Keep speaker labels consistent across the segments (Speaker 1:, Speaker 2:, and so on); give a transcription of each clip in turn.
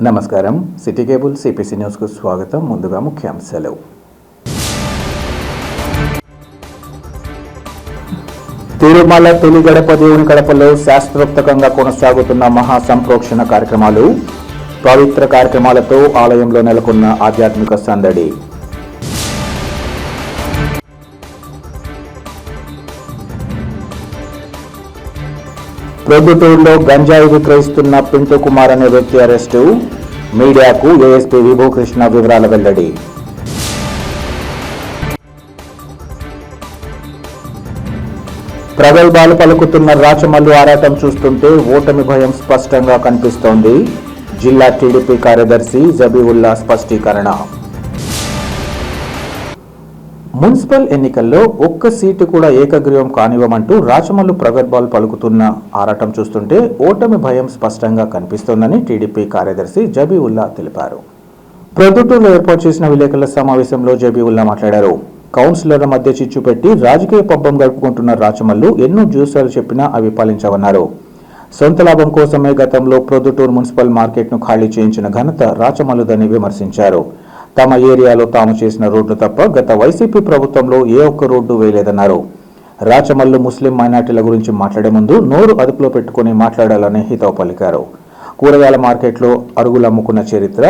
Speaker 1: నమస్కారం. City cable CPC న్యూస్కు స్వాగతం. ముందుగా ముఖ్యాంశాలు. తిరుమల తొలి గడప దేవుని గడపలో శాస్త్రోక్తంగా కొనసాగుతున్న మహాసంప్రోక్షణ కార్యక్రమాలు, పవిత్ర కార్యక్రమాలతో ఆలయంలో నెలకొన్న ఆధ్యాత్మిక సందడి. ప్రొద్దుటూరులో గంజాయి విక్రయిస్తున్న పింటూ కుమార్ అనే వ్యక్తి అరెస్టు. మీడియాకు ఏఎస్పీ విభూకృష్ణ వివరాల వెల్లడి. ప్రగల్భాలు పలుకుతున్న రాచమల్లు ఆరాటం చూస్తుంటే ఓటమి భయం స్పష్టంగా కనిపిస్తోంది. జిల్లా టీడీపీ కార్యదర్శి జబీవుల్లా స్పష్టీకరణ. మున్సిపల్ ఎన్నికల్లో ఒక్క సీటు కూడా ఏకగ్రీవం కానివ్వమంటూ రాచమల్లు ప్రగల్భాలు పలుకుతున్న ఆరాటం చూస్తుంటే ఓటమి భయం స్పష్టంగా కనిపిస్తోందని టీడీపీ కార్యదర్శి జబీవుల్లా తెలిపారు. ప్రొద్దుటూరులో ఏర్పాటు చేసిన విలేకరుల సమావేశంలో జబీవుల్లా మాట్లాడారు. కౌన్సిలర్ల మధ్య చిచ్చు పెట్టి రాజకీయ పబ్బం గడుపుకుంటున్న రాచమల్లు ఎన్నో జ్యూసాలు చెప్పినా అవి ఫలించవన్నారు. సొంత లాభం కోసమే గతంలో ప్రొద్దుటూరు మున్సిపల్ మార్కెట్ను ఖాళీ చేయించిన ఘనత రాచమల్లుదని విమర్శించారు. తమ ఏరియాలో తాము చేసిన రోడ్లు తప్ప గత వైసీపీ ప్రభుత్వంలో ఏ ఒక్క రోడ్డు వేయలేదన్నారు. రాచమల్లు ముస్లిం మైనార్టీల గురించి మాట్లాడే ముందు నోరు అదుపులో పెట్టుకుని మాట్లాడాలని హితవు పలికారు. కూరగాయల మార్కెట్లో అరుగులు అమ్ముకున్న చరిత్ర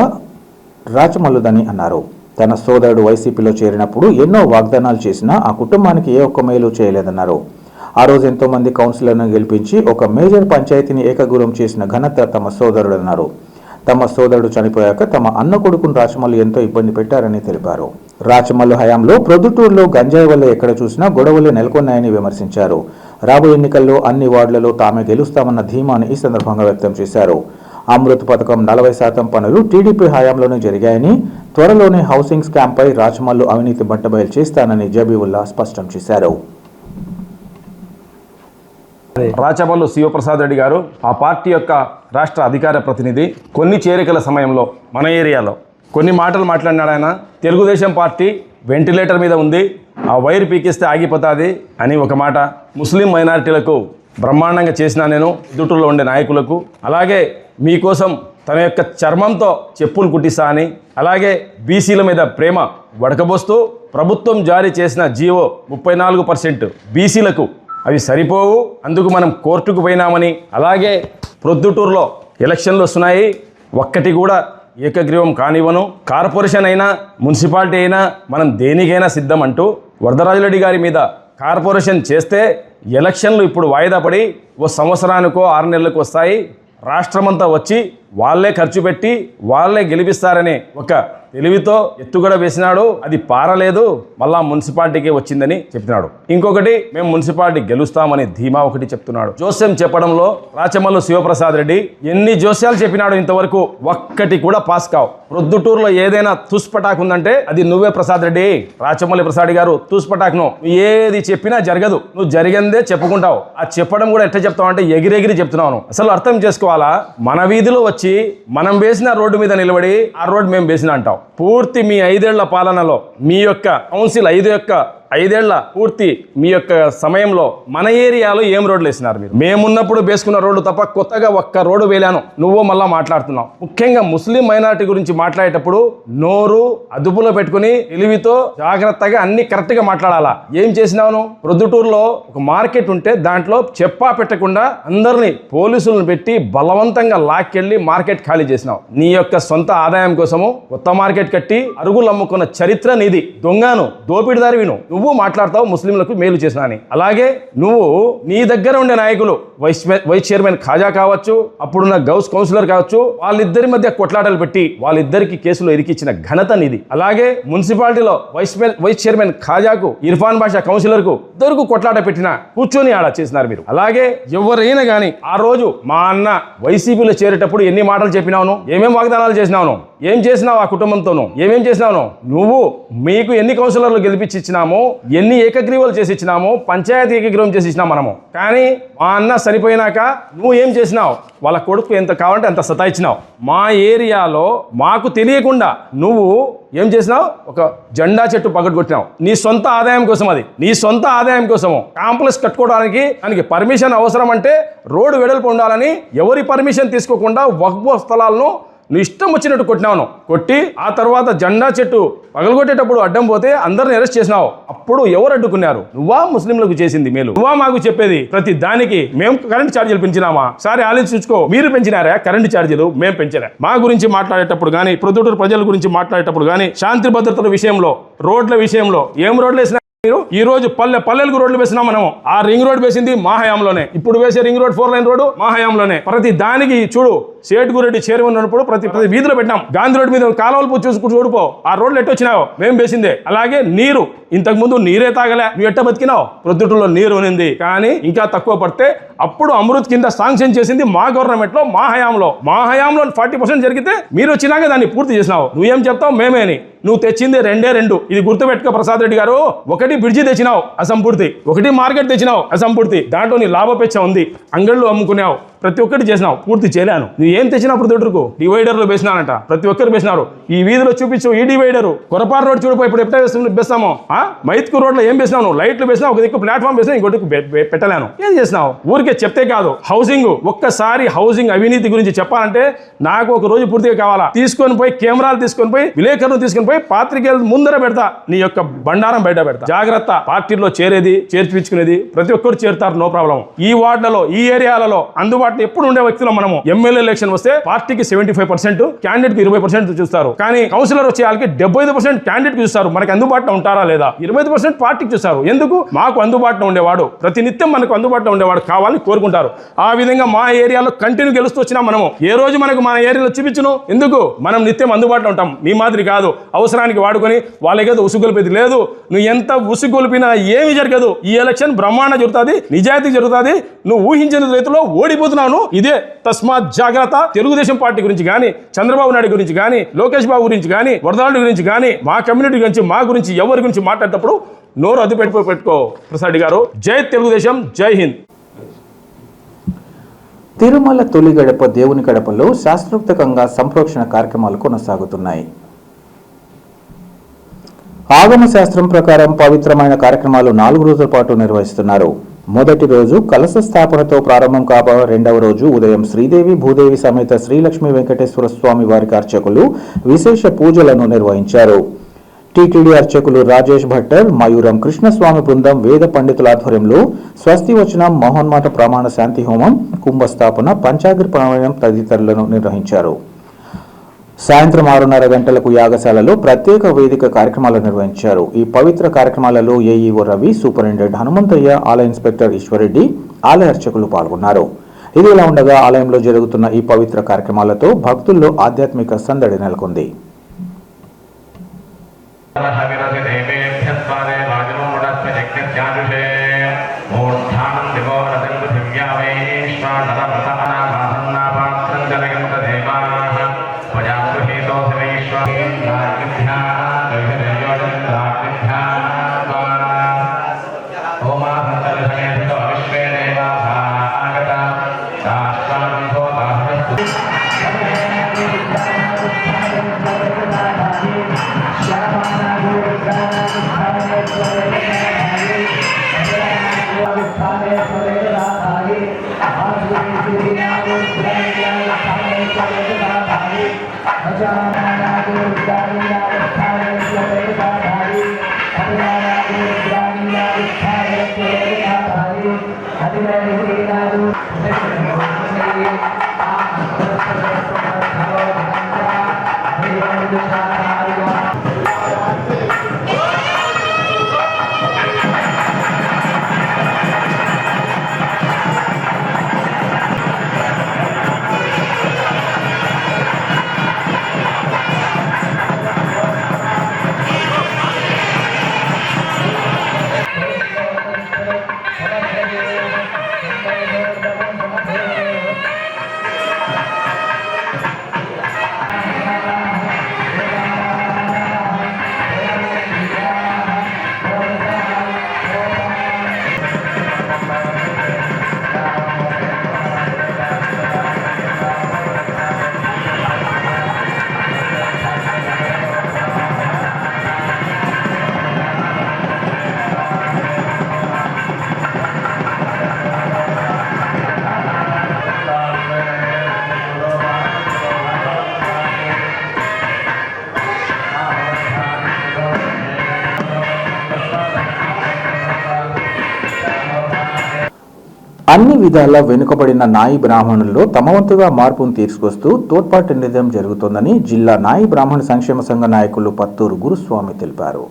Speaker 1: రాచమల్లుదని అన్నారు. తన సోదరుడు వైసీపీలో చేరినప్పుడు ఎన్నో వాగ్దానాలు చేసినా ఆ కుటుంబానికి ఏ ఒక్క మేలు చేయలేదన్నారు. ఆ రోజు ఎంతో మంది కౌన్సిలర్లను గెలిపించి ఒక మేజర్ పంచాయతీని ఏకగ్రీవం చేసిన ఘనత తమ సోదరుడన్నారు. తమ సోదరుడు చనిపోయాక తమ అన్న కొడుకును రాచమల్లు ఎంతో ఇబ్బంది పెట్టారని తెలిపారు. రాచమల్లు హయాంలో ప్రొద్దుటూరులో గంజాయి వల్ల ఎక్కడ చూసినా గొడవలు నెలకొన్నాయని విమర్శించారు. రాబోయే ఎన్నికల్లో అన్ని వార్డులలో తామే గెలుస్తామన్న ధీమాను ఈ సందర్భంగా వ్యక్తం చేశారు. అమృత్ పథకం 40% పనులు టీడీపీ హయాంలోనే జరిగాయని, త్వరలోనే హౌసింగ్ స్కామ్పై రాచమల్లు అవినీతి బట్టబయలు చేస్తానని జబీవుల్లా స్పష్టం చేశారు.
Speaker 2: రాచమల్లు శివప్రసాద్ రెడ్డి గారు ఆ పార్టీ యొక్క రాష్ట్ర అధికార ప్రతినిధి. కొన్ని చేరికల సమయంలో మన ఏరియాలో కొన్ని మాటలు మాట్లాడినాడు ఆయన. తెలుగుదేశం పార్టీ వెంటిలేటర్ మీద ఉంది, ఆ వైర్ పీకిస్తే ఆగిపోతుంది అని ఒక మాట. ముస్లిం మైనారిటీలకు బ్రహ్మాండంగా చేసిన నేను దుట్టూరులో ఉండే నాయకులకు, అలాగే మీకోసం తన యొక్క చర్మంతో చెప్పులు కుట్టిస్తా అని, అలాగే బీసీల మీద ప్రేమ వడకబోస్తూ ప్రభుత్వం జారీ చేసిన జీవో 34% బీసీలకు అవి సరిపోవు, అందుకు మనం కోర్టుకు పోయినామని, అలాగే ప్రొద్దుటూరులో ఎలక్షన్లు వస్తున్నాయి, ఒక్కటి కూడా ఏకగ్రీవం కానివ్వను, కార్పొరేషన్ అయినా మున్సిపాలిటీ అయినా మనం దేనికైనా సిద్ధం అంటూ వరదరాజురెడ్డి గారి మీద కార్పొరేషన్ చేస్తే ఎలక్షన్లు ఇప్పుడు వాయిదా పడి ఓ సంవత్సరానికో 6 నెలలకు వస్తాయి, రాష్ట్రమంతా వచ్చి వాళ్ళే ఖర్చు పెట్టి వాళ్ళే గెలిపిస్తారని ఒక తెలివితో ఎత్తుగడ వేసినాడు. అది పారలేదు, మళ్ళా మున్సిపాలిటీకి వచ్చిందని చెప్తున్నాడు. ఇంకొకటి, మేము మున్సిపాలిటీ గెలుస్తామని ధీమా ఒకటి చెప్తున్నాడు. జోస్యం చెప్పడంలో రాచమల్లు శివప్రసాద్ రెడ్డి ఎన్ని జోస్యాలు చెప్పినాడు, ఇంతవరకు ఒక్కటి కూడా పాస్ కావు. ప్రొద్దుటూరులో ఏదైనా తుస్పటాక్ ఉందంటే అది నువ్వే ప్రసాద్ రెడ్డి, రాచమల్లి ప్రసాద్ గారు తుస్పటాక్. నువ్వు ఏది చెప్పినా జరగదు, నువ్వు జరిగిందే చెప్పుకుంటావు. ఆ చెప్పడం కూడా ఎట్లా చెప్తావు అంటే ఎగిరెగిరి చెప్తున్నావు. అసలు అర్థం చేసుకోవాలా, మన వీధిలో వచ్చి మనం వేసిన రోడ్డు మీద నిలబడి ఆ రోడ్డు మేము వేసిన అంటావు. పూర్తి మీ 5 ఏళ్ల పాలనలో మీ యొక్క కౌన్సిల్ 5 ఏళ్ల పూర్తి మీ యొక్క సమయంలో మన ఏరియాలో ఏం రోడ్లు వేసినారు మీరు? మేమున్నప్పుడు వేసుకున్న రోడ్డు తప్ప కొత్తగా ఒక్క రోడ్డు వేలాను. నువ్వు మళ్ళా మాట్లాడుతున్నావు. ముఖ్యంగా ముస్లిం మైనారిటీ గురించి మాట్లాడేటప్పుడు నోరు అదుపులో పెట్టుకుని తెలివితో జాగ్రత్తగా అన్ని కరెక్ట్గా మాట్లాడాలా. ఏం చేసినావు? ప్రొద్దుటూరులో ఒక మార్కెట్ ఉంటే దాంట్లో చెప్పా పెట్టకుండా అందరినీ పోలీసులను పెట్టి బలవంతంగా లాక్కెళ్ళి మార్కెట్ ఖాళీ చేసినావు. నీ యొక్క సొంత ఆదాయం కోసము కొత్త మార్కెట్ కట్టి అరుగులు అమ్ముకున్న చరిత్ర నీది. దొంగను, దోపిడిదారివి నువ్వు మాట్లాడతావు ముస్లింలకు మేలు చేసినా అని. అలాగే నువ్వు నీ దగ్గర ఉండే నాయకులు వైస్ చైర్మన్ ఖాజా కావచ్చు, అప్పుడున్న గౌస్ కౌన్సిలర్ కావచ్చు, వాళ్ళిద్దరి మధ్య కొట్లాటలు పెట్టి వాళ్ళిద్దరికి కేసులు ఇరికిచ్చిన ఘనత నీది. అలాగే మున్సిపాలిటీలో వైస్ చైర్మన్ ఖాజాకు ఇర్ఫాన్ బాషా కౌన్సిలర్ కు ఇద్దరుకు కొట్లాట పెట్టిన కూర్చొని ఆడ చేసినారు మీరు. అలాగే ఎవరైనా గానీ ఆ రోజు మా అన్న వైసీపీలో చేరేటప్పుడు ఎన్ని మాటలు చెప్పినావును, ఏమేం వాగ్దానాలు చేసినావును, ఏం చేసినావు ఆ కుటుంబంతోనూ, ఏమేం చేసినావు నువ్వు? మీకు ఎన్ని కౌన్సిలర్లు గెలిపించి ఇచ్చినామో, ఎన్ని ఏకగ్రీవాలు చేసి ఇచ్చినామో, పంచాయతీ ఏకగ్రీవం చేసి ఇచ్చినాం మనము. కానీ మా అన్న చనిపోయినాక నువ్వు ఏం చేసినావు? వాళ్ళ కొడుకు ఎంత కావాలంటే అంత సతాయిచ్చినావు. మా ఏరియాలో మాకు తెలియకుండా నువ్వు ఏం చేసినావు? ఒక జెండా చెట్టు పగడగొట్టినావు. నీ సొంత ఆదాయం కోసం, అది నీ సొంత ఆదాయం కోసము. కాంప్లెక్స్ కట్టుకోవడానికి దానికి పర్మిషన్ అవసరం అంటే రోడ్డు వెడల్పు ఉండాలని ఎవరి పర్మిషన్ తీసుకోకుండా వక్ఫ్ స్థలాలను నువ్వు ఇష్టం వచ్చినట్టు కొట్టినావు, కొట్టి ఆ తర్వాత జెండా చెట్టు పగలగొట్టేటప్పుడు అడ్డం పోతే అందరిని అరెస్ట్ చేసినావు. అప్పుడు ఎవరు అడ్డుకున్నారు? నువ్వా ముస్లింలకు చేసింది మేలు? నువ్వా మాకు చెప్పేది? ప్రతి దానికి మేము కరెంట్ ఛార్జీలు పెంచినామా? సారి ఆలోచించి చూసుకో. మీరు పెంచినారా కరెంట్ ఛార్జీలు? మేము పెంచరా? మా గురించి మాట్లాడేటప్పుడు కానీ, ప్రొద్దుటూరు ప్రజల గురించి మాట్లాడేటప్పుడు కానీ, శాంతి భద్రతల విషయంలో, రోడ్ల విషయంలో ఏం రోడ్లు వేసినా మీరు ఈ రోజు పల్లెలకు రోడ్లు వేసినా మనం. ఆ రింగ్ రోడ్ వేసింది మా హయాంలోనే. ఇప్పుడు వేసే రింగ్ రోడ్ 4 లైన్ రోడ్డు మా హయాంలోనే. ప్రతి దానికి చూడు, సేటుగురెడ్డి చైర్మన్ ఉన్నప్పుడు ప్రతి వీధిలో పెట్టాం. గాంధీ రోడ్డు మీద కాలువలు చూసుకుంటూ చూడిపో, ఆ రోడ్లు ఎట్టు వచ్చినావు? మేము వేసిందే. అలాగే నీరు, ఇంతకు ముందు నీరే తాగలే, నువ్వు ఎట్ట బతికినావు? ప్రొద్దుటూరులో నీరు ఉంది, కానీ ఇంకా తక్కువ పడితే అప్పుడు అమృత్ కింద శాంక్షన్ చేసింది మా గవర్నమెంట్ లో, మా హయాంలో. మా హయాంలో 40% జరిగితే మీరు వచ్చినాక దాన్ని పూర్తి చేసినావు. నువ్వేం చెప్తావు? మేమే అని. నువ్వు తెచ్చింది 2. ఇది గుర్తుపెట్టుకో ప్రసాద్ రెడ్డి గారు. 1 బ్రిడ్జి తెచ్చినావు అసంపూర్తి, 1 మార్కెట్ తెచ్చినావు అసంపూర్తి. దాంట్లో నీ లాభపేక్ష ఉంది, అంగళ్ళు అమ్ముకున్నావు, ప్రతి ఒక్కటి చేసినావు, పూర్తి చేయలేను. నువ్వు ఏం తెచ్చినావు? ప్రొద్దుటూరుకు డివైడర్లు వేసినానంట, ప్రతి ఒక్కరు వేసినారు. ఈ వీధిలో చూపించు ఈ డివైడరు. కొరపాటు రోడ్ చూడిపో, ఇప్పుడు ఎట్లా వేస్తామో. మైత్కూర్ రోడ్లో ఏం వేసినావు? నువ్వు లైట్లు వేసినావు, ఒక దిక్కు ప్లాట్ఫామ్ వేసినా, ఇంకోటి పెట్టలేను. ఏం చేసినావు? ఊరికే చెప్తే కాదు. హౌసింగ్, ఒక్కసారి హౌసింగ్ అవినీతి గురించి చెప్పాలంటే నాకు ఒక రోజు పూర్తిగా కావాలా. తీసుకొని పోయి కెమెరాలు తీసుకొని పోయి, విలేకరులు తీసుకొని పోయి పాత్రికేయుల ముందర పెడతా, నీ యొక్క బండారం బయట పెడతా. జాగ్రత్త. పార్టీలో చేరేది, చేర్పించుకునేది ప్రతి ఒక్కరు చేరుతారు, నో ప్రాబ్లం. ఈ వార్డులలో, ఈ ఏరియాలలో అందుబాటులో ఎప్పుడు ఉండే వ్యక్తులు మనము. ఎమ్మెల్యే ఎలక్షన్ వస్తే పార్టీకి 75%, క్యాండిడేట్ కి 20% చూస్తారు. కానీ కౌన్సిలర్ వచ్చే వాళ్ళకి 75% క్యాండిడేట్ కి చూస్తారు. మనకి అందుబాటులో ఉంటారా లేదా? 25% పార్టీకి చూస్తారు. ఎందుకు? మాకు అందుబాటులో ఉండేవాడు, ప్రతి నిత్యం మనకు అందుబాటులో ఉండేవాడు కావాలని కోరుకుంటారు. ఆ విధంగా మా ఏరియాలో కంటిన్యూ గెలుస్తూ వచ్చినా మనము. ఏ రోజు మనకు మన ఏరియాలో చూపించును? ఎందుకు? మనం నిత్యం అందుబాటులో ఉంటాం. మీ మాదిరి కాదు అవసరానికి వాడుకొని వాళ్ళకేదో ఉసుగొలిపేది లేదు. నువ్వు ఎంత ఉసుగొలిపినా ఏమి జరగదు. ఈ ఎలక్షన్ బ్రహ్మాండ జరుగుతుంది, నిజాయితీ జరుగుతుంది. నువ్వు ఊహించిన రీతిలో ఓడిపోతున్నావు. ఇదే తస్మాత్ జాగ్రత్త. తెలుగుదేశం పార్టీ గురించి కానీ, చంద్రబాబు నాయుడు గురించి కానీ, లోకేష్ బాబు గురించి కానీ, వరదాడు గురించి కానీ, మా కమ్యూనిటీ గురించి, మా గురించి ఎవరి గురించి మాట్లాడేటప్పుడు నోరు అడ్డు పెట్టుకో ప్రసాద్ గారు. జై తెలుగుదేశం, జై హింద్.
Speaker 1: తిరుమల తొలి గడప దేవుని గడపలో శాస్త్రోక్తంగా సంప్రోక్షణ కార్యక్రమాలు కొనసాగుతున్నాయి. ఆగమ శాస్త్రం ప్రకారం పవిత్రమైన కార్యక్రమాలు 4 రోజుల పాటు నిర్వహిస్తున్నారు. మొదటి రోజు కలశ స్థాపనతో ప్రారంభం కాబ, రెండవ రోజు ఉదయం శ్రీదేవి భూదేవి సమేత శ్రీలక్ష్మీ వెంకటేశ్వర స్వామి వారికి అర్చకులు విశేష పూజలను నిర్వహించారు. టీటీడీ అర్చకులు రాజేష్ భట్టర్, మయూరం కృష్ణస్వామి బృందం వేద పండితుల ఆధ్వర్యంలో స్వస్తి వచనం, మహోన్మాత ప్రమాణ శాంతి హోమం, కుంభస్థాపన, పంచాగ్రి పారాయణం తదితరులను నిర్వహించారు. సాయంత్రం 6:30 గంటలకు యాగశాలలో ప్రత్యేక వేదిక కార్యక్రమాలు నిర్వహించారు. ఈ పవిత్ర కార్యక్రమాలలో ఏఈఓ రవి, సూపరింటెండెంట్ హనుమంతయ్య, ఆలయ ఇన్స్పెక్టర్ ఈశ్వరెడ్డి, ఆలయ అర్చకులు పాల్గొన్నారు. ఇది ఇలా ఉండగా ఆలయంలో జరుగుతున్న ఈ పవిత్ర కార్యక్రమాలతో భక్తుల్లో ఆధ్యాత్మిక సందడి నెలకొంది. విధాలా వెనుకబడిన నాయి బ్రాహ్మణుల్లో తమ వంతుగా మార్పును తీసుకొస్తూ తోడ్పాటునివ్వడం జరుగుతోందని జిల్లా నాయి బ్రాహ్మణ సంక్షేమ సంఘ నాయకులు పత్తూరు గురుస్వామి తెలిపారు.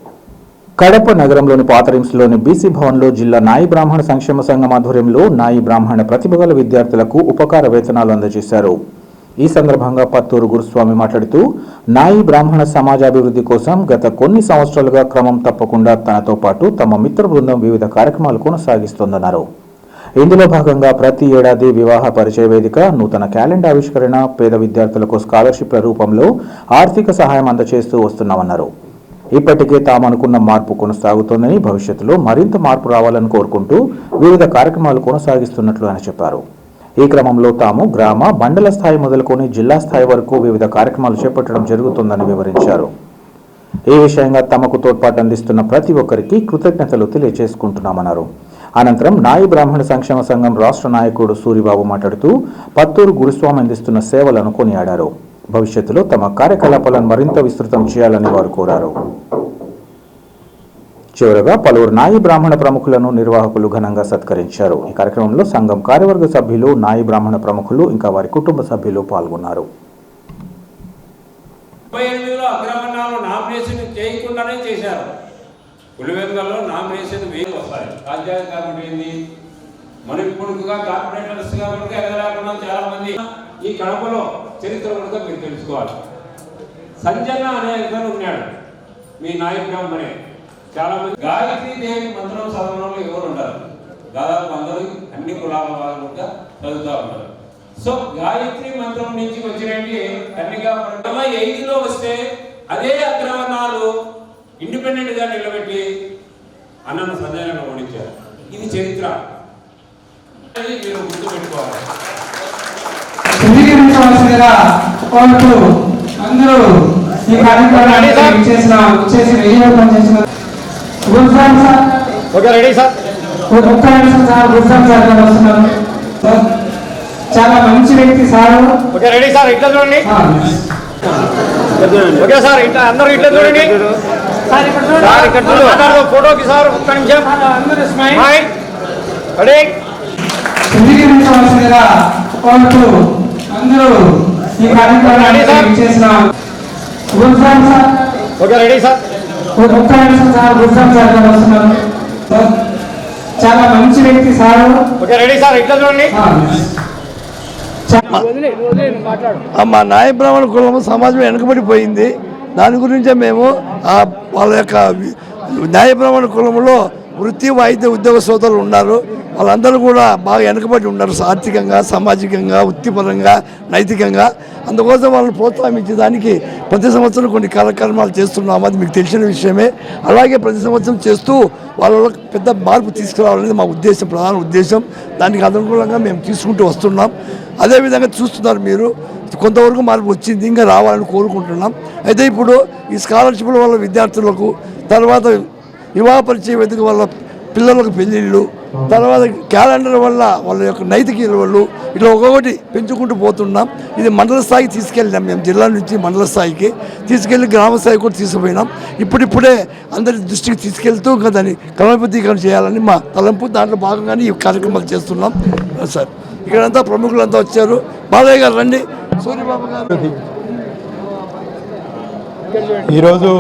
Speaker 1: కడప నగరంలోని పాతరిమ్స్లోని బీసీ భవన్లో జిల్లా నాయి బ్రాహ్మణ సంక్షేమ సంఘం ఆధ్వర్యంలో నాయి బ్రాహ్మణ ప్రతిభగల విద్యార్థులకు ఉపకార వేతనాలు అందజేశారు. ఈ సందర్భంగా పత్తూరు గురుస్వామి మాట్లాడుతూ నాయి బ్రాహ్మణ సమాజాభివృద్ధి కోసం గత కొన్ని సంవత్సరాలుగా క్రమం తప్పకుండా తనతో పాటు తమ మిత్ర బృందం వివిధ కార్యక్రమాలు కొనసాగిస్తోందన్నారు. ఇందులో భాగంగా ప్రతి ఏడాది వివాహ పరిచయ వేదిక, నూతన క్యాలెండర్ ఆవిష్కరణ, పేద విద్యార్థులకు స్కాలర్షిప్ల రూపంలో ఆర్థిక సహాయం అందజేస్తూ వస్తున్నామన్నారు. ఇప్పటికే తాము అనుకున్న మార్పు కొనసాగుతోందని, భవిష్యత్తులో మరింత మార్పు రావాలని కోరుకుంటూ వివిధ కార్యక్రమాలు కొనసాగిస్తున్నట్లు ఆయన చెప్పారు. ఈ క్రమంలో తాము గ్రామ, మండల స్థాయి మొదలుకొని జిల్లా స్థాయి వరకు వివిధ కార్యక్రమాలు చేపట్టడం జరుగుతుందని వివరించారు. ఈ విషయంగా తమకు తోడ్పాటు అందిస్తున్న ప్రతి ఒక్కరికి కృతజ్ఞతలు తెలియజేసుకుంటున్నామన్నారు. అనంతరం నాయి బ్రాహ్మణ సంక్షేమ సంఘం రాష్ట్ర నాయకుడు సూరిబాబు మాట్లాడుతూ పత్తూరు గురుస్వామి అందిస్తున్న సేవలను కొనియాడారు. భవిష్యత్తులో తమ కార్యకలాపాలను మరింత విస్తృతం చేయాలని వారు కోరారు. చివరగా పలువురు నాయి బ్రాహ్మణ ప్రముఖులను నిర్వాహకులు ఘనంగా సత్కరించారు. ఈ కార్యక్రమంలో సంఘం కార్యవర్గ సభ్యులు, నాయి బ్రాహ్మణ ప్రముఖులు ఇంకా వారి కుటుంబ సభ్యులు పాల్గొన్నారు.
Speaker 3: చేయకుండానే చేశారు. పులివెందులలో నామినేషన్ వేలు వస్తాయి. రాజ్యాంగ కాబట్టి ఏంది, మన ఇప్పుడుగా కార్పొరేటర్స్గా కూడా ఎదగలేకుండా చాలా మంది ఈ కడపలో చరిత్ర కూడా మీరు తెలుసుకోవాలి. సంజన్న అనే ఇతను ఉన్నాడు, మీ నాయకుడు. మరి చాలా మంది గాయత్రీ దేవి మంత్రం చదవడంలో ఎవరు ఉంటారు, దాదాపు అందరూ అన్ని కులాల వాళ్ళు కూడా చదువుతూ ఉంటారు. సో గాయత్రి మంత్రం నుంచి వచ్చినట్టు కన్నిగా 8లో వస్తే అదే అగ్రవర్ణాలు ఇండిపెండెంట్ గా నిలబెట్టి అన్నను సంజయను ఓడించారు. ఇది చరిత్ర, మీరు గుర్తుపెట్టుకోవాలి.
Speaker 4: అందరూ ఈ కార్యక్రమాన్ని చాలా మంచి వ్యక్తి సార్.
Speaker 5: రెడీ సార్, ఇట్లా చూడండి. ఓకే సార్, ఇట్లా అందరూ ఇట్లా చూడండి. ఫోటోకి సార్ ఒక్క నిమిషం.
Speaker 4: అందరూ ఈ కార్యక్రమాన్ని
Speaker 5: ఓకే రెడీ సార్.
Speaker 4: చాలా మంచి వ్యక్తి సార్.
Speaker 5: ఓకే రెడీ సార్, ఇట్లా చూడండి.
Speaker 6: మా నాయ బ్రాహ్మణ కులం సమాజం వెనుకబడిపోయింది. దాని గురించే మేము వాళ్ళ యొక్క న్యాయ బ్రాహ్మణ కులంలో వృత్తి వాయిద్య ఉద్యోగ సోదరులు ఉన్నారు. వాళ్ళందరూ కూడా బాగా వెనుకబడి ఉన్నారు, ఆర్థికంగా, సామాజికంగా, వృత్తిపరంగా, నైతికంగా. అందుకోసం వాళ్ళని ప్రోత్సహించడానికి ప్రతి సంవత్సరం కొన్ని కార్యక్రమాలు చేస్తున్నాము. అది మీకు తెలిసిన విషయమే. అలాగే ప్రతి సంవత్సరం చేస్తూ వాళ్ళలో పెద్ద మార్పు తీసుకురావాలనేది మా ఉద్దేశం, ప్రధాన ఉద్దేశం. దానికి అనుకూలంగా మేము తీసుకుంటూ వస్తున్నాం. అదేవిధంగా చూస్తున్నారు మీరు, కొంతవరకు మార్పు వచ్చింది, ఇంకా రావాలని కోరుకుంటున్నాం. అయితే ఇప్పుడు ఈ స్కాలర్షిప్ల వల్ల విద్యార్థులకు, తర్వాత వివాహ పరిచయ వేదిక వల్ల పిల్లలకు పెళ్ళిళ్ళు, తర్వాత క్యాలెండర్ వల్ల వాళ్ళ యొక్క నైతిక విలువలు, ఇట్లా ఒక్కొక్కటి పెంచుకుంటూ పోతున్నాం. ఇది మండల స్థాయికి తీసుకెళ్ళినాం. మేము జిల్లా నుంచి మండల స్థాయికి తీసుకెళ్ళి గ్రామ స్థాయికి కూడా తీసుకుపోయినాం. ఇప్పుడిప్పుడే అందరి దృష్టికి తీసుకెళ్తూ ఇంకా దాన్ని క్రమబద్ధీకరణ చేయాలని మా తలంపు. దాంట్లో భాగంగానే ఈ కార్యక్రమాలు చేస్తున్నాం సార్. ఇక్కడంతా ప్రముఖులంతా వచ్చారు. బాలయ్య గారు రండి, సూర్యబాబు గారు.
Speaker 7: ఈరోజు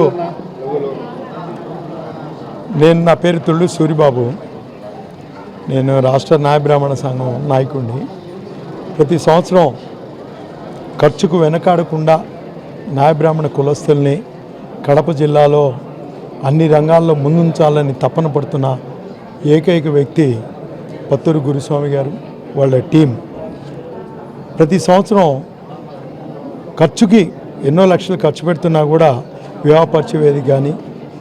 Speaker 7: నా పేరు తుళ్ళు సూరిబాబు. నేను రాష్ట్ర న్యాయ బ్రాహ్మణ సంఘం నాయకుడిని. ప్రతి సంవత్సరం ఖర్చుకు వెనకాడకుండా న్యాయ బ్రాహ్మణ కులస్తుల్ని కడప జిల్లాలో అన్ని రంగాల్లో ముందుంచాలని తపన పడుతున్న ఏకైక వ్యక్తి పత్తూరు గురుస్వామి గారు, వాళ్ళ టీం. ప్రతి సంవత్సరం ఖర్చుకి ఎన్నో లక్షలు ఖర్చు పెడుతున్నా కూడా వివాహ పరిచయ వేదిక కానీ,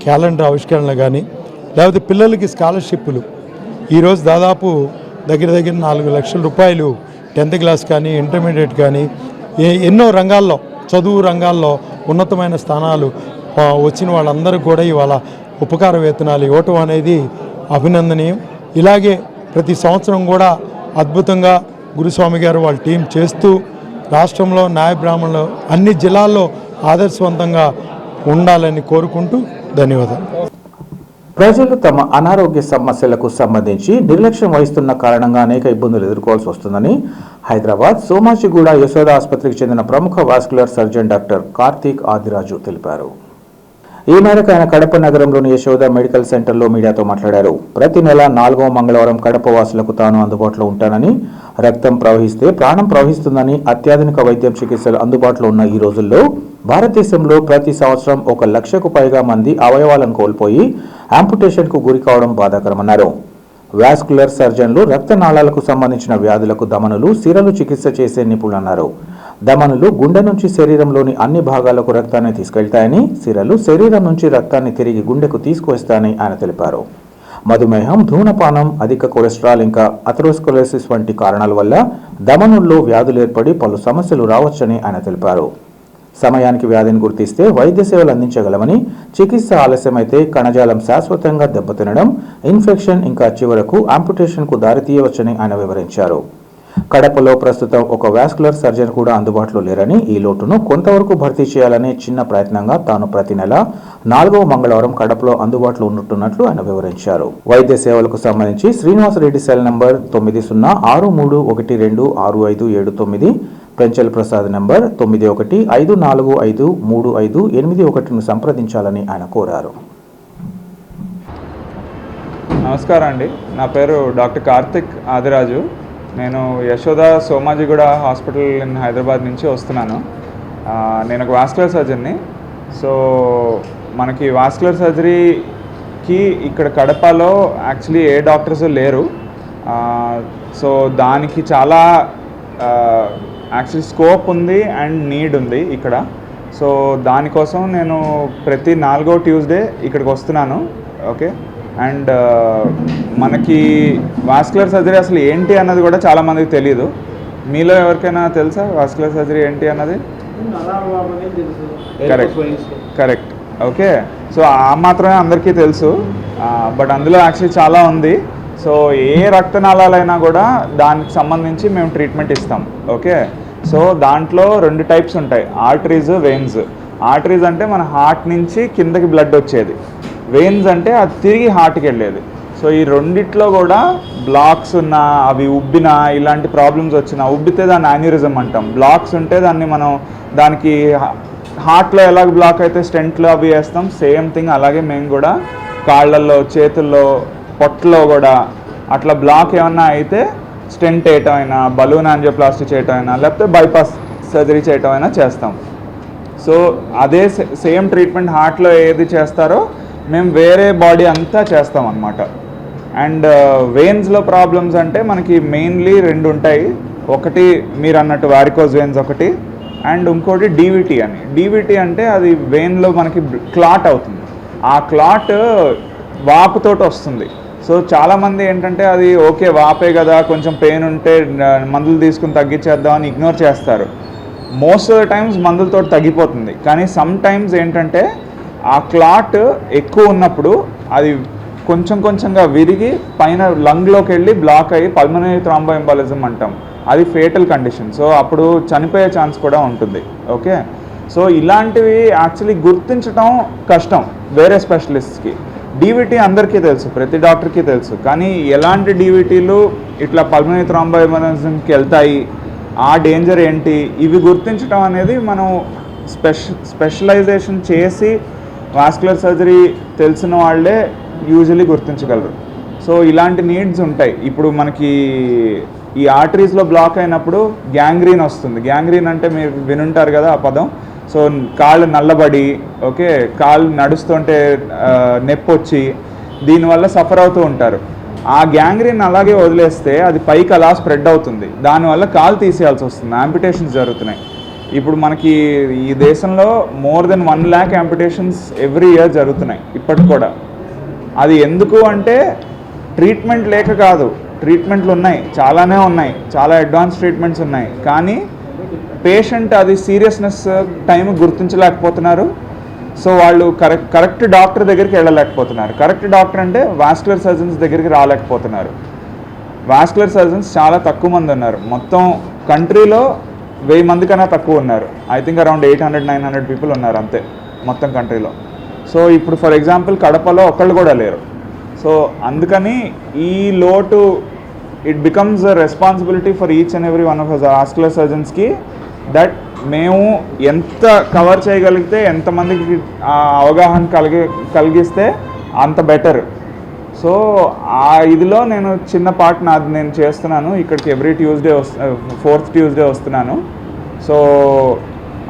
Speaker 7: క్యాలెండర్ ఆవిష్కరణ కానీ, లేకపోతే పిల్లలకి స్కాలర్షిప్లు ఈరోజు దాదాపు దగ్గర 4 లక్షల రూపాయలు 10th క్లాస్ కానీ, ఇంటర్మీడియట్ కానీ, ఎన్నో రంగాల్లో, చదువు రంగాల్లో ఉన్నతమైన స్థానాలు వచ్చిన వాళ్ళందరూ కూడా ఇవాళ ఉపకార వేతనాలు ఇవ్వటం అనేది అభినందనీయం. ఇలాగే ప్రతి సంవత్సరం కూడా అద్భుతంగా గురుస్వామి గారు వాళ్ళ టీం చేస్తూ రాష్ట్రంలో న్యాయ బ్రాహ్మణులు అన్ని జిల్లాల్లో ఆదర్శవంతంగా ఉండాలని కోరుకుంటూ ధన్యవాదాలు.
Speaker 1: ప్రజలు తమ అనారోగ్య సమస్యలకు సంబంధించి నిర్లక్ష్యం వహిస్తున్న కారణంగా అనేక ఇబ్బందులు ఎదుర్కోవాల్సి వస్తుందని హైదరాబాద్ సోమాజిగూడ యశోద ఆసుపత్రికి చెందిన ప్రముఖ vascular surgeon doctor Karthik Adiraju తెలిపారు. ఈ మేరకు ఆయన కడప నగరంలోని యశోద మెడికల్ సెంటర్లో మీడియాతో మాట్లాడారు. ప్రతి నెల 4వ మంగళవారం కడప వాసులకు తాను అందుబాటులో ఉంటానని, రక్తం ప్రవహిస్తే ప్రాణం ప్రవహిస్తుందని, అత్యాధునిక వైద్యం చికిత్సలు అందుబాటులో ఉన్న ఈ రోజుల్లో భారతదేశంలో ప్రతి సంవత్సరం 1 లక్షకు పైగా మంది అవయవాలను కోల్పోయి యాంపుటేషన్కు గురి కావడం బాధాకరమన్నారు. వాస్కులర్ సర్జన్లు రక్తనాళాలకు సంబంధించిన వ్యాధులకు దమనులు, సిరలు చికిత్స చేసే నిపుణులన్నారు. దమనులు గుండె నుంచి శరీరంలోని అన్ని భాగాలకు రక్తాన్ని తీసుకెళ్తాయని, సిరలు శరీరం నుంచి రక్తాన్ని తిరిగి గుండెకు తీసుకువస్తాయని ఆయన తెలిపారు. మధుమేహం, ధూమపానం, అధిక కొలెస్ట్రాల్ ఇంకా అథెరోస్క్లెరోసిస్ వంటి కారణాల వల్ల దమనుల్లో వ్యాధులు ఏర్పడి పలు సమస్యలు రావచ్చని ఆయన తెలిపారు. సమయానికి వ్యాధిని గుర్తిస్తే వైద్య సేవలు అందించగలమని, చికిత్స ఆలస్యమైతే కణజాలం శాశ్వతంగా దెబ్బతినడం, ఇన్ఫెక్షన్ ఇంకా చివరకు యాంపుటేషన్కు దారితీయవచ్చని ఆయన వివరించారు. కడపలో ప్రస్తుతం ఒక వాస్కులర్ సర్జన్ కూడా అందుబాటులో లేరని, ఈ లోటును కొంతవరకు భర్తీ చేయాలనే చిన్న ప్రయత్నంగా తాను ప్రతి నెల 4వ మంగళవారం కడపలో అందుబాటులో ఉంటున్నట్లు ఆయన వివరించారు. వైద్య సేవలకు సంబంధించి Srinivasa Reddy cell number 9063126579, Penchal Prasad number 9154535881ను సంప్రదించాలని ఆయన కోరారు.
Speaker 8: నమస్కారం అండి, నా పేరు డాక్టర్ కార్తిక్ ఆదిరాజు. నేను యశోద సోమాజిగూడ హాస్పిటల్ ఇన్ హైదరాబాద్ నుంచి వస్తున్నాను. నేను ఒక వాస్కులర్ సర్జన్ని. సో మనకి వాస్కులర్ సర్జరీకి ఇక్కడ కడపలో యాక్చువల్లీ ఏ డాక్టర్స్ లేరు. సో దానికి చాలా యాక్చువల్లీ స్కోప్ ఉంది అండ్ నీడ్ ఉంది ఇక్కడ. సో దానికోసం నేను ప్రతి 4వ ట్యూస్డే ఇక్కడికి వస్తున్నాను. ఓకే, అండ్ మనకి వాస్కులర్ సర్జరీ అసలు ఏంటి అన్నది కూడా చాలామందికి తెలియదు. మీలో ఎవరికైనా తెలుసా వాస్కులర్ సర్జరీ ఏంటి అన్నది? కరెక్ట్. ఓకే, సో ఆ మాత్రమే అందరికీ తెలుసు. బట్ అందులో యాక్చువల్లీ చాలా ఉంది. సో ఏ రక్తనాళాలైనా కూడా దానికి సంబంధించి మేము ట్రీట్మెంట్ ఇస్తాం. ఓకే, సో దాంట్లో 2 టైప్స్ ఉంటాయి, ఆర్టరీస్, వెయిన్స్. ఆర్టరీస్ అంటే మన హార్ట్ నుంచి కిందకి బ్లడ్ వచ్చేది, వెయిన్స్ అంటే అది తిరిగి హార్ట్కి వెళ్ళేది. సో ఈ రెండిట్లో కూడా బ్లాక్స్ ఉన్నా, అవి ఉబ్బినా, ఇలాంటి ప్రాబ్లమ్స్ వచ్చినా, ఉబ్బితే దాన్ని యాన్యూరిజం అంటాం, బ్లాక్స్ ఉంటే దానికి హార్ట్లో ఎలాగ బ్లాక్ అయితే స్టెంట్లు అవి వేస్తాం, సేమ్ థింగ్ అలాగే మేము కూడా కాళ్ళల్లో, చేతుల్లో, పొట్టలో కూడా అట్లా బ్లాక్ ఏమన్నా అయితే స్టెంట్ వేయటం అయినా, బలూన్ యాంజియోప్లాస్టీ చేయటం అయినా, లేకపోతే బైపాస్ సర్జరీ చేయటం అయినా చేస్తాం. సో అదే సేమ్ ట్రీట్మెంట్ హార్ట్లో ఏది చేస్తారో మేము వేరే బాడీ అంతా చేస్తాం అన్నమాట. అండ్ వెయిన్స్లో ప్రాబ్లమ్స్ అంటే మనకి మెయిన్లీ 2 ఉంటాయి. ఒకటి మీరు అన్నట్టు వారికోజ్ వెయిన్స్ ఒకటి, అండ్ ఇంకోటి డీవీటీ అని. డీవీటీ అంటే అది వెయిన్లో మనకి క్లాట్ అవుతుంది. ఆ క్లాట్ వాపుతోటి వస్తుంది. సో చాలామంది ఏంటంటే అది ఓకే వాపే కదా, కొంచెం పెయిన్ ఉంటే మందులు తీసుకుని తగ్గించేద్దామని ఇగ్నోర్ చేస్తారు. మోస్ట్ ఆఫ్ ద టైమ్స్ మందులతో తగ్గిపోతుంది, కానీ సమ్ టైమ్స్ ఏంటంటే ఆ క్లాట్ ఎక్కువ ఉన్నప్పుడు అది కొంచెంగా విరిగి పైన లంగ్లోకి వెళ్ళి బ్లాక్ అయ్యి పల్మనరీ థ్రాంబోఎంబాలిజం అంటాం. అది ఫేటల్ కండిషన్. సో అప్పుడు చనిపోయే ఛాన్స్ కూడా ఉంటుంది. ఓకే, సో ఇలాంటివి యాక్చువల్లీ గుర్తించడం కష్టం వేరే స్పెషలిస్ట్కి. డీవీటీ అందరికీ తెలుసు, ప్రతి డాక్టర్కి తెలుసు, కానీ ఎలాంటి డీవీటీలు ఇట్లా పల్మనరీ థ్రాంబోఎంబాలిజంకి వెళ్తాయి, ఆ డేంజర్ ఏంటి, ఇవి గుర్తించడం అనేది మనం స్పెషలైజేషన్ చేసి వాస్కులర్ సర్జరీ తెలిసిన వాళ్ళే యూజువలీ గుర్తించగలరు. సో ఇలాంటి నీడ్స్ ఉంటాయి. ఇప్పుడు మనకి ఈ ఆర్టరీస్లో బ్లాక్ అయినప్పుడు గ్యాంగ్రీన్ వస్తుంది. గ్యాంగ్రీన్ అంటే మీరు వినుంటారు కదా ఆ పదం. సో కాళ్ళు నల్లబడి, ఓకే, కాళ్ళు నడుస్తుంటే నొప్పి వచ్చి దీనివల్ల సఫర్ అవుతూ ఉంటారు. ఆ గ్యాంగ్రీన్ అలాగే వదిలేస్తే అది పైకి అలా స్ప్రెడ్ అవుతుంది, దానివల్ల కాలు తీసేయాల్సి వస్తుంది, యాంపిటేషన్స్ జరుగుతున్నాయి. ఇప్పుడు మనకి ఈ దేశంలో more than 1 lakh amputations every year జరుగుతున్నాయి ఇప్పటికి కూడా. అది ఎందుకు అంటే ట్రీట్మెంట్ లేక కాదు, ట్రీట్మెంట్లు ఉన్నాయి, చాలానే ఉన్నాయి, చాలా అడ్వాన్స్ ట్రీట్మెంట్స్ ఉన్నాయి, కానీ పేషెంట్ అది సీరియస్నెస్ టైం గుర్తించలేకపోతున్నారు. సో వాళ్ళు కరెక్ట్ డాక్టర్ దగ్గరికి వెళ్ళలేకపోతున్నారు. కరెక్ట్ డాక్టర్ అంటే వాస్కులర్ సర్జన్స్ దగ్గరికి రాలేకపోతున్నారు. వాస్కులర్ సర్జన్స్ చాలా తక్కువ మంది ఉన్నారు. మొత్తం కంట్రీలో 1000 మంది కన్నా తక్కువ ఉన్నారు. ఐ థింక్ అరౌండ్ 800-900 పీపుల్ ఉన్నారు అంతే మొత్తం కంట్రీలో. సో ఇప్పుడు ఫర్ ఎగ్జాంపుల్ కడపలో ఒక్కళ్ళు కూడా లేరు. సో అందుకని ఈ లోటు it becomes a responsibility for each and every one of us vascular సర్జన్స్కి దట్ మేము ఎంత కవర్ చేయగలిగితే ఎంతమందికి అవగాహన కలిగిస్తే అంత బెటర్. సో ఆ ఇదిలో నేను చిన్న పార్ట్ నేను చేస్తున్నాను. ఇక్కడికి ఎవ్రీ ట్యూస్డే 4th ట్యూస్డే వస్తున్నాను. సో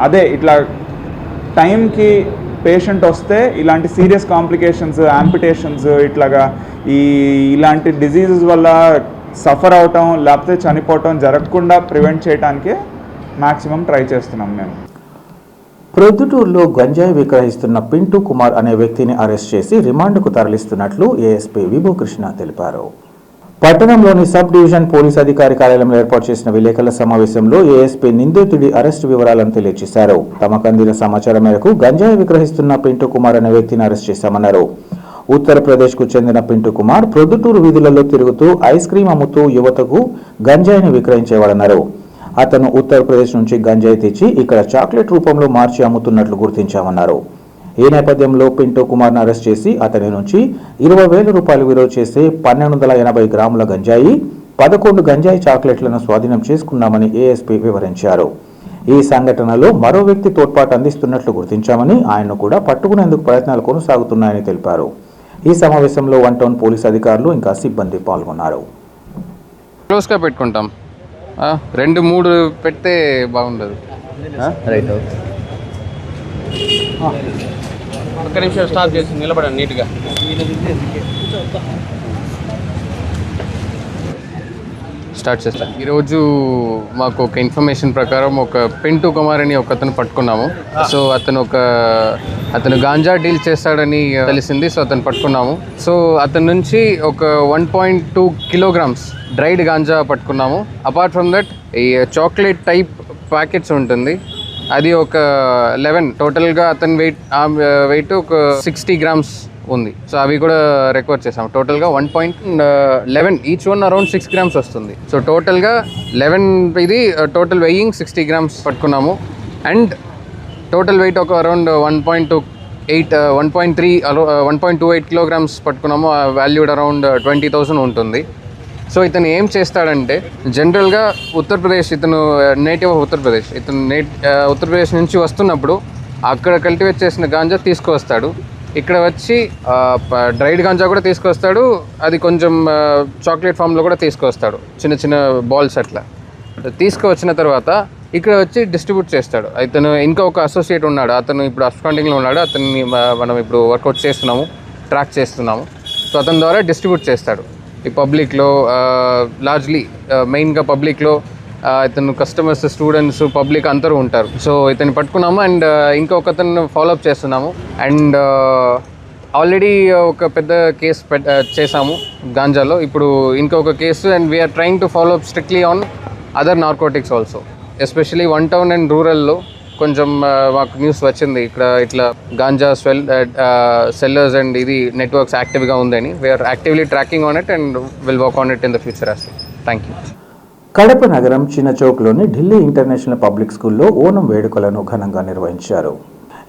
Speaker 8: అదే ఇట్లా టైంకి పేషెంట్ వస్తే ఇలాంటి సీరియస్ కాంప్లికేషన్స్, యాంపిటేషన్స్, ఇలాంటి డిజీజెస్ వల్ల సఫర్ అవటం లేకపోతే చనిపోవటం జరగకుండా ప్రివెంట్ చేయడానికి మ్యాక్సిమం ట్రై చేస్తున్నాం మేము.
Speaker 1: ప్రొద్దుటూరులో గంజాయి విక్రయిస్తున్న పింటూ కుమార్ అనే వ్యక్తిని అరెస్ట్ చేసి రిమాండ్కు తరలిస్తున్నట్లు ఏఎస్పీ విభూకృష్ణ తెలిపారు. పట్టణంలోని సబ్ డివిజన్ పోలీస్ అధికారి కార్యాలయంలో ఏర్పాటు చేసిన విలేకరుల సమావేశంలో ఏఎస్పీ నిందితుడి అరెస్టు వివరాలను తెలియజేశారు. తమకు అందిన సమాచారం మేరకు గంజాయి విక్రయిస్తున్న పింటూ కుమార్ అనే వ్యక్తిని అరెస్ట్ చేశామన్నారు. ఉత్తరప్రదేశ్కు చెందిన పింటూ కుమార్ ప్రొద్దుటూరు వీధులలో తిరుగుతూ ఐస్ క్రీం అమ్ముతూ యువతకు గంజాయిని విక్రయించేవాడన్నారు. అతను ఉత్తరప్రదేశ్ నుంచి గంజాయి తెచ్చి ఇక్కడ చాక్లెట్ రూపంలో మార్చి అమ్ముతున్నట్లు గుర్తించామన్నారు. ఈ నేపథ్యంలో పింటూ కుమార్ను అరెస్ట్ చేసి అతని నుంచి 20,000 రూపాయలు విలువ చేసే 1280 గ్రాముల గంజాయి, 11 గంజాయి చాక్లెట్లను స్వాధీనం చేసుకున్నామని ఏఎస్పీ వివరించారు. ఈ సంఘటనలో మరో వ్యక్తి తోడ్పాటు అందిస్తున్నట్లు గుర్తించామని, ఆయన్ను కూడా పట్టుకునేందుకు ప్రయత్నాలు కొనసాగుతున్నాయని తెలిపారు. ఈ సమావేశంలో 1 టౌన్ పోలీస్ అధికారులు ఇంకా సిబ్బంది పాల్గొన్నారు.
Speaker 9: క్లోజ్గా పెట్టుకుంటాం, 2-3 పెడితే బాగుండదు. రైట్, ఒక్క నిమిషం స్టాప్ చేసి నిలబడండి నీట్గా. స్టార్ట్ చేస్తాను. ఈరోజు మాకు ఒక ఇన్ఫర్మేషన్ ప్రకారం ఒక పింటూ కుమార్ అని ఒక అతను పట్టుకున్నాము. సో అతను గాంజా డీల్ చేస్తాడని తెలిసింది. సో అతను పట్టుకున్నాము. సో అతని నుంచి ఒక 1.2 కిలోగ్రామ్స్ డ్రైడ్ గాంజా పట్టుకున్నాము. అపార్ట్ ఫ్రమ్ దట్ ఈ చాక్లెట్ టైప్ ప్యాకెట్స్ ఉంటుంది, అది ఒక 11. టోటల్గా అతని వెయిట్ ఒక 60 గ్రామ్స్ ఉంది. సో అవి కూడా రికవర్ చేసాము. టోటల్గా 1.11, ఈచ్ వన్ అరౌండ్ 6 గ్రామ్స్ వస్తుంది. సో టోటల్గా 11 ఇది టోటల్ వెయింగ్ 60 గ్రామ్స్ పట్టుకున్నాము. అండ్ టోటల్ వెయిట్ ఒక అరౌండ్ 1.28 కిలోగ్రామ్స్ పట్టుకున్నాము. వాల్యూడ్ అరౌండ్ 20,000 ఉంటుంది. సో ఇతను ఏం చేస్తాడంటే, జనరల్గా ఉత్తరప్రదేశ్, ఇతను నేటివ్ ఆఫ్ ఉత్తరప్రదేశ్. ఇతను ఉత్తరప్రదేశ్ నుంచి వస్తున్నప్పుడు అక్కడ కల్టివేట్ చేసిన గాంజా తీసుకువస్తాడు. ఇక్కడ వచ్చి డ్రైడ్ గాంజా కూడా తీసుకొస్తాడు, అది కొంచెం చాక్లెట్ ఫామ్లో కూడా తీసుకొస్తాడు, చిన్న చిన్న బాల్స్ అట్లా తీసుకువచ్చిన తర్వాత ఇక్కడ వచ్చి డిస్ట్రిబ్యూట్ చేస్తాడు. ఇతను ఇంకా ఒక అసోసియేట్ ఉన్నాడు, అతను ఇప్పుడు అబ్స్కాండింగ్లో ఉన్నాడు. అతన్ని మనం ఇప్పుడు వర్కౌట్ చేస్తున్నాము, ట్రాక్ చేస్తున్నాము. సో అతని ద్వారా డిస్ట్రిబ్యూట్ చేస్తాడు ఈ పబ్లిక్లో, లార్జ్లీ మెయిన్గా పబ్లిక్లో. ఇతను కస్టమర్స్, స్టూడెంట్స్, పబ్లిక్ అందరూ ఉంటారు. సో ఇతన్ని పట్టుకున్నాము అండ్ ఇంకొక అతను ఫాలోఅప్ చేస్తున్నాము. అండ్ ఆల్రెడీ ఒక పెద్ద కేసు చేసాము గాంజాలో. ఇప్పుడు ఇంకొక case and we are trying to follow up strictly on other narcotics also. Especially 1 town and రూరల్లో కొంచెం మాకు న్యూస్ వచ్చింది, ఇక్కడ ఇట్లా గాంజా సెల్లర్స్ అండ్ ఇది నెట్వర్క్స్ యాక్టివ్గా ఉందని. We are actively tracking on it and will work on it in the future as. Thank you.
Speaker 1: Kadapa నగరం చిన్న చౌక్లోని ఢిల్లీ ఇంటర్నేషనల్ పబ్లిక్ స్కూల్లో ఓనం వేడుకలను ఘనంగా నిర్వహించారు.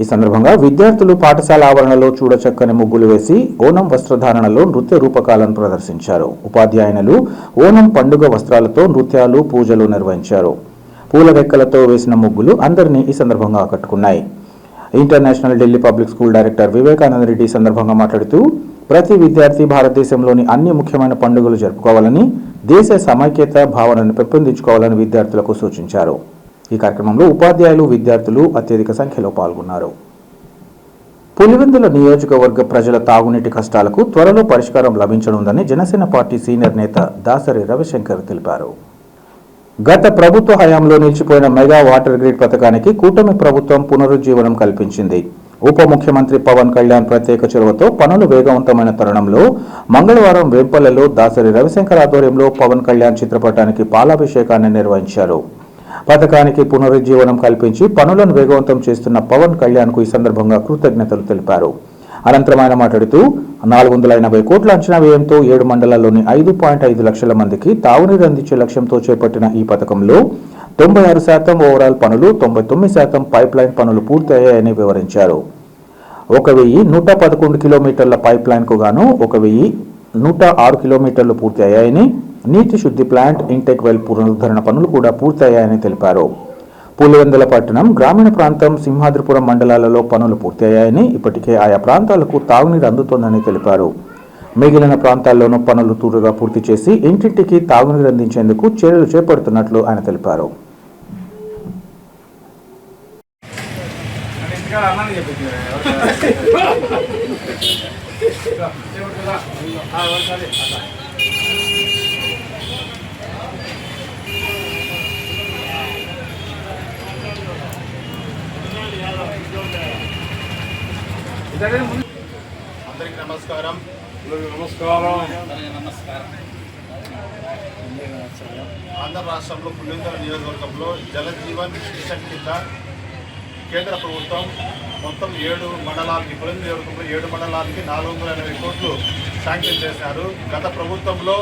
Speaker 1: ఈ సందర్భంగా విద్యార్థులు పాఠశాల ఆవరణలో చూడచక్కని ముగ్గులు వేసి ఓనం వస్త్రధారణలో నృత్య రూపకాలను ప్రదర్శించారు. ఉపాధ్యాయునులు ఓనం పండుగ వస్త్రాలతో నృత్యాలు, పూజలు నిర్వహించారు. పూల రెక్కలతో వేసిన ముగ్గులు అందరినీ ఈ సందర్భంగా ఆకట్టుకున్నాయి. International Delhi public school director Vivekananda Reddy ఈ సందర్భంగా మాట్లాడుతూ, ప్రతి విద్యార్థి భారతదేశంలోని అన్ని ముఖ్యమైన పండుగలు జరుపుకోవాలని, దేశ సమైక్యత భావనను పెంపొందించుకోవాలని విద్యార్థులకు సూచించారు. ఈ కార్యక్రమంలో ఉపాధ్యాయులు, విద్యార్థులు అత్యధిక సంఖ్యలో పాల్గొన్నారు. పులివెందుల నియోజకవర్గ ప్రజల తాగునీటి కష్టాలకు త్వరలో పరిష్కారం లభించనుందని జనసేన పార్టీ సీనియర్ నేత దాసరి రవిశంకర్ తెలిపారు. గత ప్రభుత్వ హయాంలో నిలిచిపోయిన మెగా వాటర్ గ్రిడ్ పథకానికి కూటమి ప్రభుత్వం పునరుజ్జీవనం కల్పించింది. ఉప ముఖ్యమంత్రి పవన్ కళ్యాణ్ ప్రత్యేక చొరవతో పనులు వేగవంతమైన తరుణంలో మంగళవారం వేంపల్లెలో దాసరి రవిశంకర్ ఆధ్వర్యంలో పవన్ కళ్యాణ్ చిత్రపటానికి పాలాభిషేకాన్ని నిర్వహించారు. పథకానికి పునరుజ్జీవనం కల్పించి పనులను వేగవంతం చేస్తున్న పవన్ కళ్యాణ్ కు ఈ సందర్భంగా కృతజ్ఞతలు తెలిపారు. అనంతరం ఆయన మాట్లాడుతూ 480 కోట్ల అంచనా వ్యయంతో 7 మండలాల్లోని 5.5 లక్షల మందికి తాగునీరు అందించే లక్ష్యంతో చేపట్టిన ఈ పథకంలో 96% ఓవరాల్ పనులు, 99% పైప్ లైన్ పనులు పూర్తయ్యాయని వివరించారు. 1111 కిలోమీటర్ల పైప్ లైన్కు గాను 1106 కిలోమీటర్లు పూర్తి అయ్యాయని, నీటి శుద్ధి ప్లాంట్, ఇంటెక్ వెల్ పునరుద్ధరణ పనులు కూడా పూర్తి అయ్యాయని తెలిపారు. పులివెందుల పట్టణం, గ్రామీణ ప్రాంతం, సింహాద్రిపురం మండలాలలో పనులు పూర్తి అయ్యాయని, ఇప్పటికే ఆయా ప్రాంతాలకు తాగునీరు అందుతోందని తెలిపారు. మిగిలిన ప్రాంతాల్లోనూ పనులు త్వరగా పూర్తి చేసి ఇంటింటికి తాగునీరు అందించేందుకు చర్యలు చేపడుతున్నట్లు ఆయన తెలిపారు.
Speaker 5: అందరికి నమస్కారం. ఆంధ్ర రాష్ట్రంలో పులివెందుల నియోజకవర్గంలో జలజీవన్ మిషన్ కింద కేంద్ర ప్రభుత్వం మొత్తం 7 మండలాలకి, పులివెందుల నియోజకవర్గంలో 7 మండలాలకి 480 కోట్లు శాంక్షన్ చేశారు. గత ప్రభుత్వంలో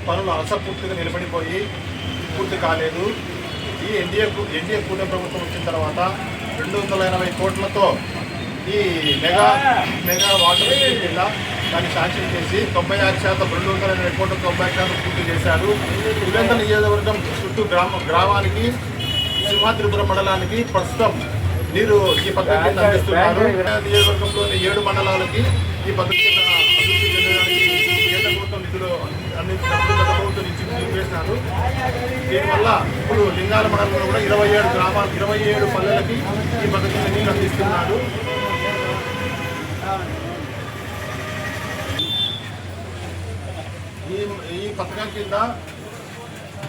Speaker 5: పనులు అసపూర్తిగా నిలబడిపోయి పూర్తి కాలేదు. ఈ ఎన్డీఏ కూటమి ప్రభుత్వం వచ్చిన తర్వాత 280 కోట్లతో ఈ మెగా వాటర్ కింద దాన్ని శాంక్షన్ చేసి 96% 280 కోట్ల 90% పూర్తి చేశారు. పులివెందుల నియోజకవర్గం చుట్టూ గ్రామానికి, సింహాద్రిపురం మండలానికి ప్రస్తుతం నీరు ఈ పద్ధతి కింద అందిస్తున్నారు. నియోజకవర్గంలోని 7 మండలాలకి ఈ పద్ధతి కింద అభివృద్ధి చెందడానికి కేంద్ర ప్రభుత్వం నిధులు అందించినప్పుడు గత ప్రభుత్వం నీరు వేసినారు. దీనివల్ల ఇప్పుడు లింగాల మండలంలో కూడా 27 గ్రామాలు, 27 పల్లెలకి ఈ పద్ధతి కింద నీరు అందిస్తున్నారు. ఈ పథకం కింద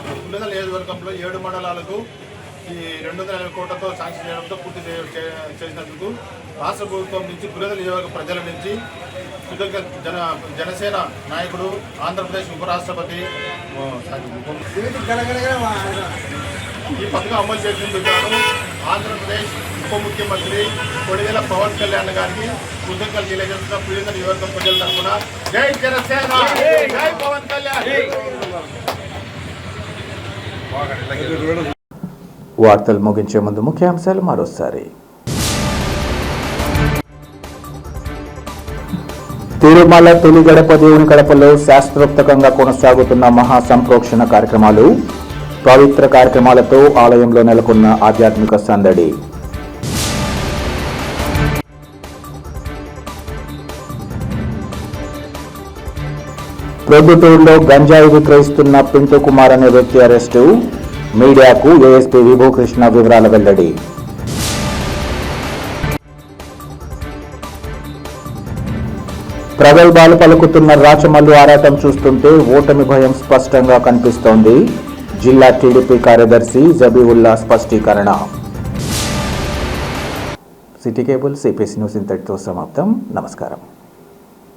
Speaker 5: పులివెందుల నియోజకవర్గంలో 7 మండలాలకు ఈ 280 కోట్లతో శాంక్షన్ చేయడంతో పూర్తి చేసినందుకు రాష్ట్ర ప్రభుత్వం నుంచి, పులివెందుల నియోజకవర్గ ప్రజల నుంచి జనసేన నాయకుడు, ఆంధ్రప్రదేశ్ ఉపరాష్ట్రపతి ఈ పథకం అమలు చేసేందుకు గాను ఆంధ్రప్రదేశ్ ఉప ముఖ్యమంత్రి కొణిదెల పవన్ కళ్యాణ్ గారికి కృతజ్ఞతలు తెలియజేస్తున్న పులివెందుల నియోజకవర్గం ప్రజల తరఫున జై జనసేన, జై పవన్ కళ్యాణ్.
Speaker 1: వార్తలు ముగించే ముందు ముఖ్యాంశాలు మరోసారి. తిరుమల తొలి గడప దేవుని గడపలో శాస్త్రోక్తంగా కొనసాగుతున్న మహాసంప్రోక్షణ కార్యక్రమాలు, పవిత్ర కార్యక్రమాలతో ఆలయంలో నెలకొన్న ఆధ్యాత్మిక సందడి. ప్రొద్దుటూరులో గంజాయి విక్రయిస్తున్న పింటూ కుమార్ అనే వ్యక్తి అరెస్టు, మీడియాకు ఏఎస్పీ విభూకృష్ణ వివరాల వెల్లడి. ప్రగల్భాలు పలుకుతున్న రాచమల్లు ఆరాటం చూస్తుంటే ఓటమి భయం స్పష్టంగా కనిపిస్తోంది. జిల్లా టీడీపీ కార్యదర్శి Zabiulla స్పష్టీకరణ. City cable, CPS news ఇంతటితో సమాప్తం. నమస్కారం.